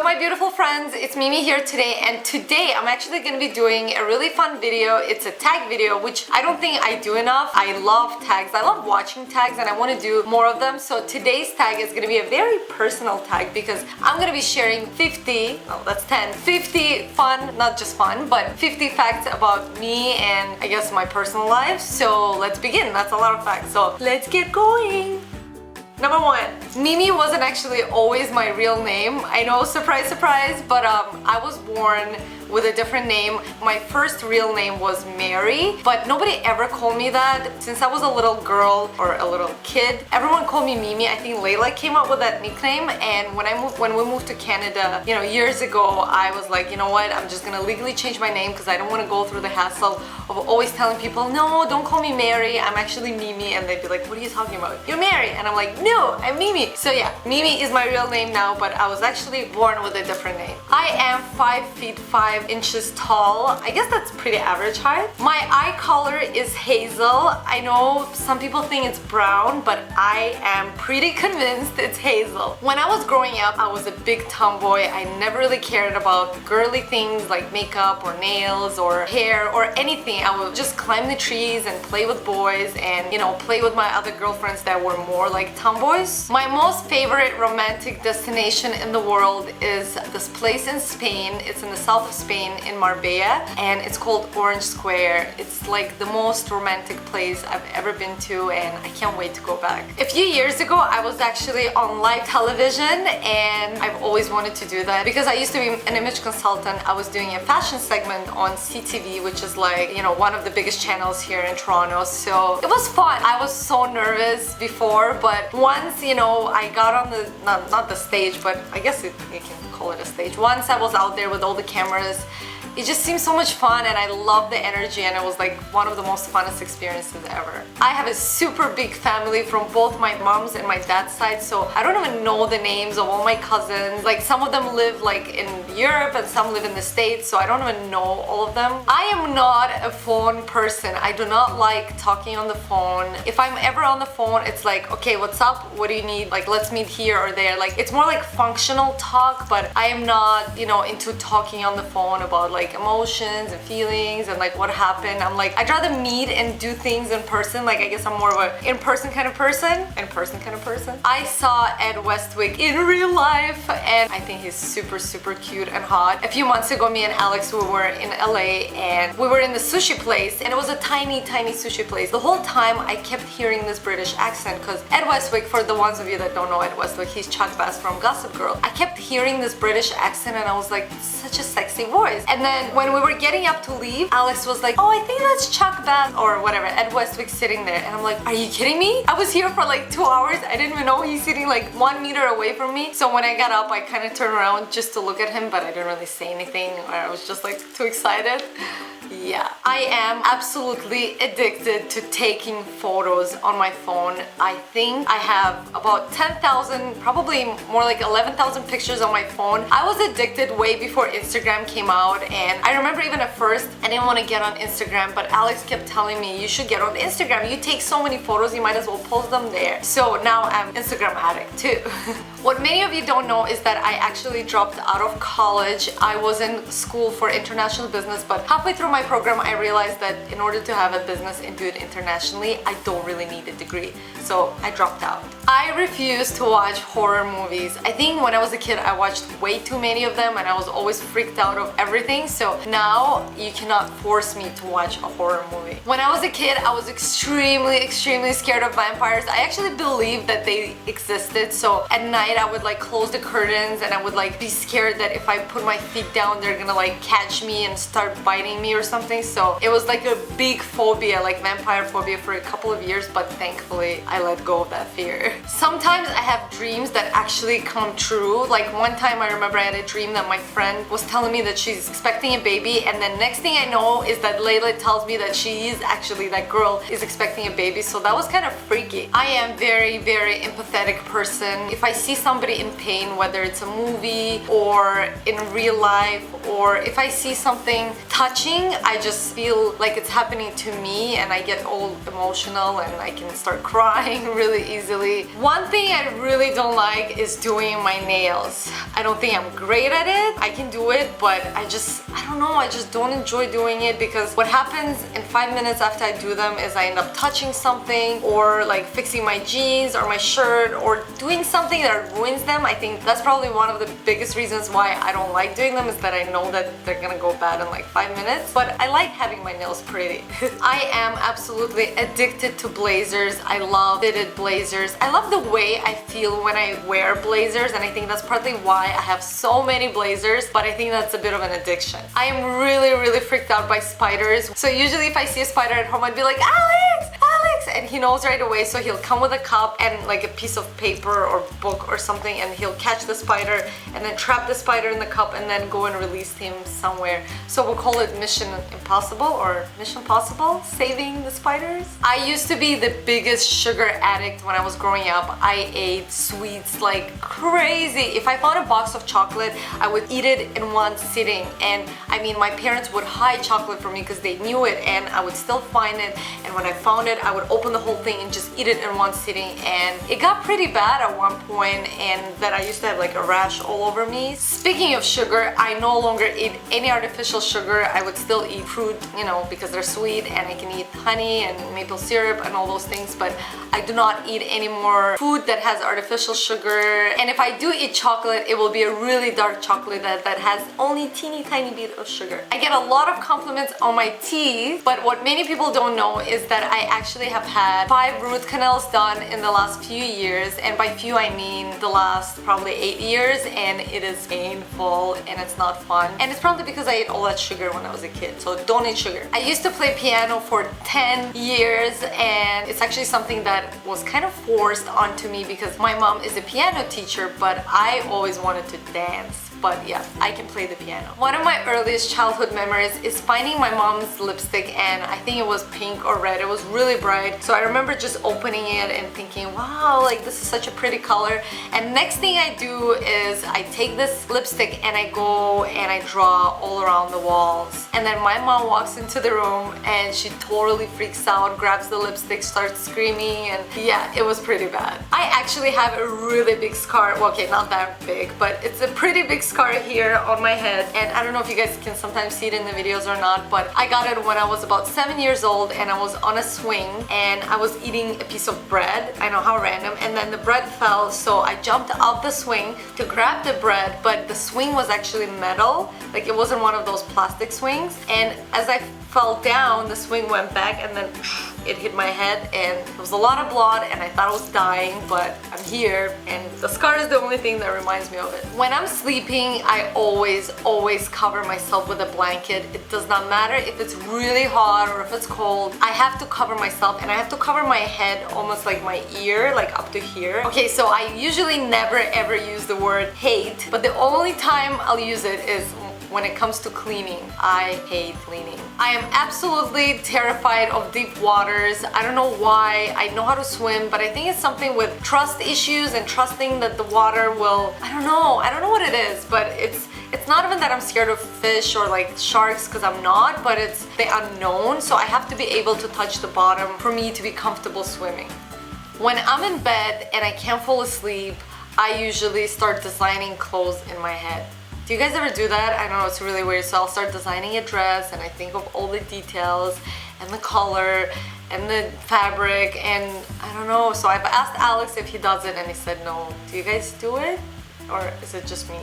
my beautiful friends, it's Mimi here today, and today I'm actually going to be doing a really fun video. It's a tag video, which I don't think I do enough. I love tags. I love watching tags and I want to do more of them. So today's tag is going to be a very personal tag because I'm going to be sharing 50 fun, not just fun, but 50 facts about me and I guess my personal life. So let's begin. That's a lot of facts. So let's get going. Number one, Mimi wasn't actually always my real name. I know, surprise, surprise, but I was born with a different name. My first real name was Mary, but nobody ever called me that. Since I was a little girl or a little kid, everyone called me Mimi. I think Layla came up with that nickname, and when we moved to Canada, years ago, I was like, you know what, I'm just gonna legally change my name because I don't want to go through the hassle of always telling people, no, don't call me Mary, I'm actually Mimi, and they'd be like, what are you talking about? You're Mary, and I'm like, no, I'm Mimi. So yeah, Mimi is my real name now, but I was actually born with a different name. I am 5 feet 5 inches tall. I guess that's pretty average height. My eye color is hazel. I know some people think it's brown, but I am pretty convinced it's hazel. When I was growing up, I was a big tomboy. I never really cared about girly things like makeup or nails or hair or anything. I would just climb the trees and play with boys and, play with my other girlfriends that were more like tomboys. My most favorite romantic destination in the world is this place in Spain. It's in the south of Spain, in Marbella, and it's called Orange Square. It's like the most romantic place I've ever been to, and I can't wait to go back. A few years ago, I was actually on live television, and I've always wanted to do that because I used to be an image consultant. I was doing a fashion segment on CTV, which is like, one of the biggest channels here in Toronto, so it was fun. I was so nervous before, but once, I got on the, not the stage, but I guess you can call it a stage. Once I was out there with all the cameras, it just seemed so much fun, and I loved the energy, and it was like one of the most funnest experiences ever. I have a super big family from both my mom's and my dad's side, so I don't even know the names of all my cousins. Like, some of them live like in Europe and some live in the States, so I don't even know all of them. I am not a phone person. I do not like talking on the phone. If I'm ever on the phone, it's like, okay, what's up? What do you need? Like, let's meet here or there. Like, it's more like functional talk, but I am not, into talking on the phone about like emotions and feelings and like what happened. I'm like, I'd rather meet and do things in person. Like, I guess I'm more of a in-person kind of person. I saw Ed Westwick in real life, and I think he's super, super cute and hot. A few months ago, me and Alex, we were in LA, and we were in the sushi place, and it was a tiny, tiny sushi place. The whole time I kept hearing this British accent because Ed Westwick, for the ones of you that don't know Ed Westwick, he's Chuck Bass from Gossip Girl. I kept hearing this British accent, and I was like, such a sexy voice. And then when we were getting up to leave, Alex was like, oh, I think that's Chuck Bass or whatever, Ed Westwick sitting there. And I'm like, are you kidding me? I was here for like 2 hours. I didn't even know he's sitting like 1 meter away from me. So when I got up, I kind of turned around just to look at him, but I didn't really say anything, or I was just like too excited. Yeah, I am absolutely addicted to taking photos on my phone. I think I have about 10,000, probably more like 11,000 pictures on my phone. I was addicted way before Instagram came out, and I remember even at first I didn't want to get on Instagram, but Alex kept telling me, you should get on Instagram. You take so many photos, you might as well post them there. So now I'm Instagram addict too. What many of you don't know is that I actually dropped out of college. I was in school for international business, but halfway through my program I realized that in order to have a business and do it internationally, I don't really need a degree. So I dropped out. I refuse to watch horror movies. I think when I was a kid I watched way too many of them, and I was always freaked out of everything. So now you cannot force me to watch a horror movie. When I was a kid, I was extremely, extremely scared of vampires. I actually believed that they existed. So at night I would like close the curtains, and I would like be scared that if I put my feet down, they're gonna like catch me and start biting me or something. So it was like a big phobia, like vampire phobia, for a couple of years, but thankfully I let go of that fear. Sometimes I have dreams that actually come true. Like one time I remember I had a dream that my friend was telling me that she's expecting a baby, and then next thing I know is that Layla tells me that she is actually, that girl is expecting a baby. So that was kind of freaky. I am very, very empathetic person. If I see somebody in pain, whether it's a movie or in real life, or if I see something touching, I just feel like it's happening to me and I get all emotional and I can start crying really easily. One thing I really don't like is doing my nails. I don't think I'm great at it. I can do it, but I don't know, I just don't enjoy doing it, because what happens in 5 minutes after I do them is I end up touching something, or like fixing my jeans or my shirt, or doing something that ruins them. I think that's probably one of the biggest reasons why I don't like doing them, is that I know that they're gonna go bad in like 5 minutes. But I like having my nails pretty. I am absolutely addicted to blazers. I love fitted blazers. I love the way I feel when I wear blazers, and I think that's partly why I have so many blazers, but I think that's a bit of an addiction. I am really freaked out by spiders. So usually if I see a spider at home, I'd be like, Alex! Alex! And he knows right away, so he'll come with a cup and like a piece of paper or book or something, and he'll catch the spider and then trap the spider in the cup and then go and release him somewhere. So we'll call it Mission Impossible, or Mission Possible, saving the spiders. I used to be the biggest sugar addict when I was growing up. I ate sweets like crazy. If I found a box of chocolate, I would eat it in one sitting. And I mean, my parents would hide chocolate from me because they knew it, and I would still find it. And when I found it, I would open the whole thing and just eat it in one sitting. And it got pretty bad at one point, and that I used to have like a rash all over me. Speaking of sugar, I no longer eat any artificial sugar. I would still eat fruit, you know, because they're sweet, and I can eat honey and maple syrup and all those things, but I do not eat any more food that has artificial sugar. And if I do eat chocolate, it will be a really dark chocolate that has only teeny tiny bit of sugar. I get a lot of compliments on my teeth, but what many people don't know is that I actually have had 5 root canals done in the last few years, and by few I mean the last probably 8 years, and it is painful and it's not fun. And it's probably because I ate all that sugar when I was a kid, so don't eat sugar. I used to play piano for 10 years, and it's actually something that was kind of forced onto me because my mom is a piano teacher, but I always wanted to dance. But yeah, I can play the piano. One of my earliest childhood memories is finding my mom's lipstick, and I think it was pink or red. It was really bright. So I remember just opening it and thinking, wow, like this is such a pretty color. And next thing I do is I take this lipstick and I go and I draw all around the walls. And then my mom walks into the room and she totally freaks out, grabs the lipstick, starts screaming, and yeah, it was pretty bad. I actually have a really big scar. Well, okay, not that big, but it's a pretty big scar here on my head, and I don't know if you guys can sometimes see it in the videos or not, but I got it when I was about 7 years old, and I was on a swing and I was eating a piece of bread. I know, how random. And then the bread fell, so I jumped off the swing to grab the bread, but the swing was actually metal, like it wasn't one of those plastic swings. And as I fell down, the swing went back and then it hit my head, and there was a lot of blood, and I thought I was dying, but I'm here, and the scar is the only thing that reminds me of it. When I'm sleeping, I always cover myself with a blanket. It does not matter if it's really hot or if it's cold. I have to cover myself, and I have to cover my head almost like my ear, like up to here. Okay, so I usually never ever use the word hate, but the only time I'll use it is when it comes to cleaning. I hate cleaning. I am absolutely terrified of deep waters. I don't know why. I know how to swim, but I think it's something with trust issues and trusting that the water will, I don't know what it is, but it's not even that I'm scared of fish or like sharks, because I'm not, but it's the unknown. So I have to be able to touch the bottom for me to be comfortable swimming. When I'm in bed and I can't fall asleep, I usually start designing clothes in my head. Do you guys ever do that? I know it's really weird. So I'll start designing a dress and I think of all the details and the color and the fabric, and I don't know. So I've asked Alex if he does it and he said no. Do you guys do it? Or is it just me?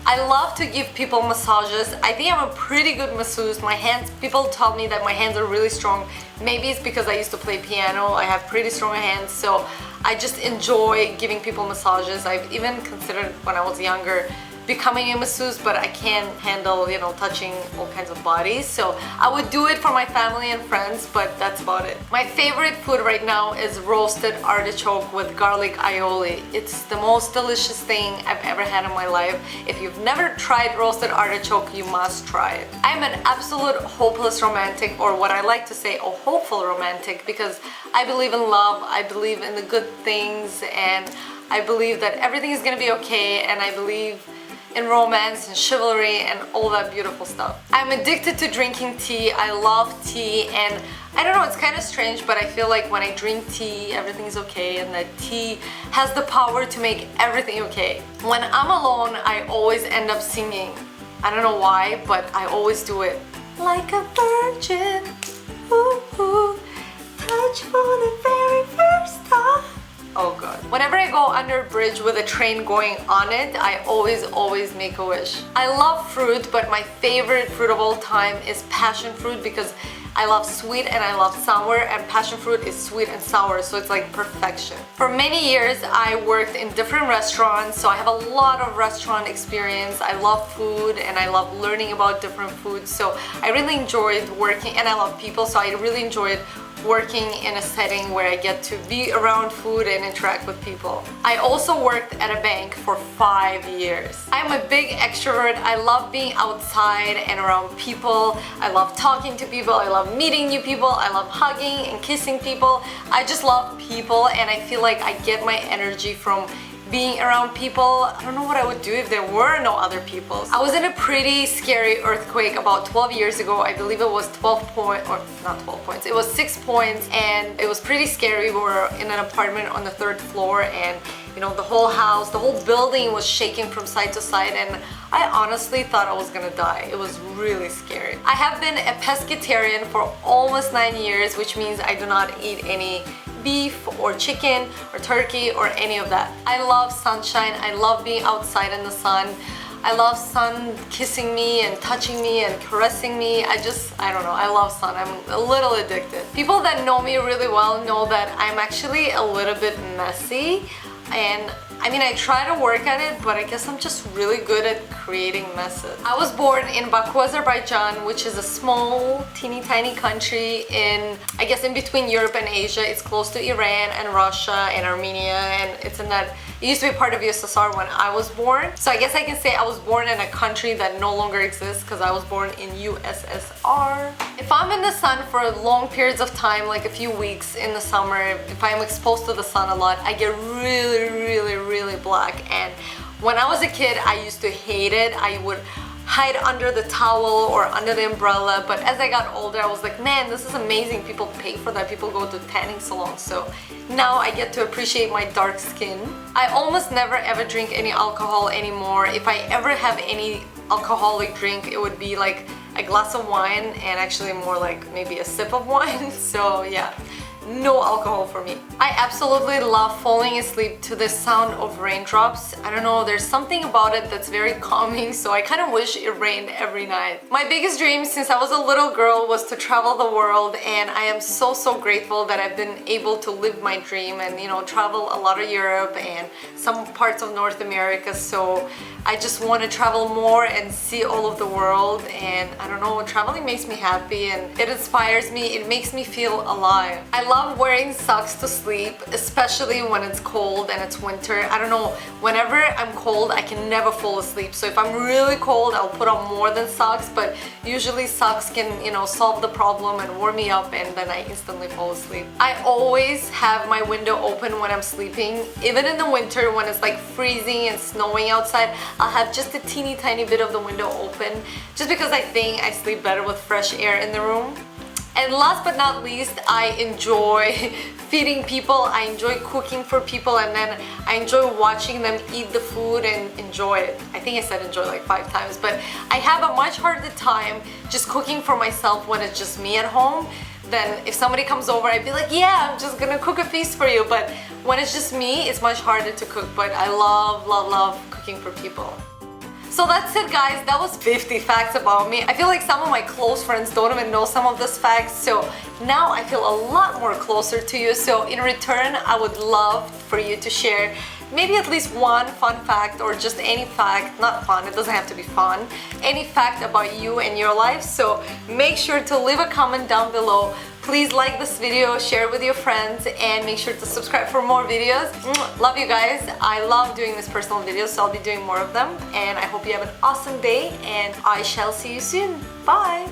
I love to give people massages. I think I'm a pretty good masseuse. My hands, people tell me that my hands are really strong. Maybe it's because I used to play piano. I have pretty strong hands, so I just enjoy giving people massages. I've even considered when I was younger becoming a masseuse, but I can't handle, you know, touching all kinds of bodies. So I would do it for my family and friends, but that's about it. My favorite food right now is roasted artichoke with garlic aioli. It's the most delicious thing I've ever had in my life. If you've never tried roasted artichoke, you must try it. I'm an absolute hopeless romantic, or what I like to say, a hopeful romantic, because I believe in love, I believe in the good things, and I believe that everything is gonna be okay, and I believe in romance and chivalry and all that beautiful stuff. I'm addicted to drinking tea. I love tea, and I don't know, it's kind of strange, but I feel like when I drink tea, everything's okay, and that tea has the power to make everything okay. When I'm alone, I always end up singing. I don't know why, but I always do it. Like a virgin, ooh, ooh, touch for the very first time. Oh god. Whenever I go under a bridge with a train going on it, I always make a wish. I love fruit, but my favorite fruit of all time is passion fruit because I love sweet and I love sour, and passion fruit is sweet and sour, so it's like perfection. For many years I worked in different restaurants, so I have a lot of restaurant experience. I love food and I love learning about different foods, so I really enjoyed working, and I love people, so I really enjoyed working in a setting where I get to be around food and interact with people. I also worked at a bank for 5 years. I'm a big extrovert. I love being outside and around people. I love talking to people. I love meeting new people. I love hugging and kissing people. I just love people, and I feel like I get my energy from being around people. I don't know what I would do if there were no other people. I was in a pretty scary earthquake about 12 years ago. I believe it was 12 points, or not 12 points, it was 6 points, and it was pretty scary. We were in an apartment on the 3rd floor, and you know, the whole house, the whole building was shaking from side to side, and I honestly thought I was gonna die. It was really scary. I have been a pescatarian for almost 9 years, which means I do not eat any beef or chicken or turkey or any of that. I love sunshine. I love being outside in the sun. I love sun kissing me and touching me and caressing me. I don't know, I love sun. I'm a little addicted. People that know me really well know that I'm actually a little bit messy, and I mean, I try to work at it, but I guess I'm just really good at creating messes. I was born in Baku, Azerbaijan, which is a small, teeny tiny country in, I guess, in between Europe and Asia. It's close to Iran and Russia and Armenia, and it's in that, it used to be part of USSR when I was born. So I guess I can say I was born in a country that no longer exists because I was born in USSR. If I'm in the sun for long periods of time, like a few weeks in the summer, if I'm exposed to the sun a lot, I get really black. And when I was a kid, I used to hate it. I would hide under the towel or under the umbrella, but as I got older, I was like, man, this is amazing. People pay for that. People go to tanning salons. So now I get to appreciate my dark skin. I almost never ever drink any alcohol anymore. If I ever have any alcoholic drink, it would be like a glass of wine, and actually more like maybe a sip of wine. So yeah, no alcohol for me. I absolutely love falling asleep to the sound of raindrops. I don't know, there's something about it that's very calming, so I kind of wish it rained every night. My biggest dream since I was a little girl was to travel the world, and I am so grateful that I've been able to live my dream and, you know, travel a lot of Europe and some parts of North America. So I just want to travel more and see all of the world, and I don't know, traveling makes me happy and it inspires me. It makes me feel alive. I love wearing socks to sleep, especially when it's cold and it's winter. I don't know, whenever I'm cold, I can never fall asleep. So if I'm really cold, I'll put on more than socks, but usually socks can, you know, solve the problem and warm me up, and then I instantly fall asleep. I always have my window open when I'm sleeping. Even in the winter when it's like freezing and snowing outside, I'll have just a teeny tiny bit of the window open, just because I think I sleep better with fresh air in the room. And last but not least, I enjoy feeding people. I enjoy cooking for people, and then I enjoy watching them eat the food and enjoy it. I think I said enjoy like 5 times, but I have a much harder time just cooking for myself when it's just me at home. Then if somebody comes over, I'd be like, yeah, I'm just gonna cook a feast for you. But when it's just me, it's much harder to cook, but I love cooking for people. So that's it, guys. That was 50 facts about me. I feel like some of my close friends don't even know some of these facts, so now I feel a lot more closer to you. So in return, I would love for you to share maybe at least one fun fact, or just any fact, not fun, it doesn't have to be fun, any fact about you and your life. So make sure to leave a comment down below. Please like this video, share it with your friends, and make sure to subscribe for more videos. Love you guys. I love doing these personal videos, so I'll be doing more of them. And I hope you have an awesome day, and I shall see you soon. Bye!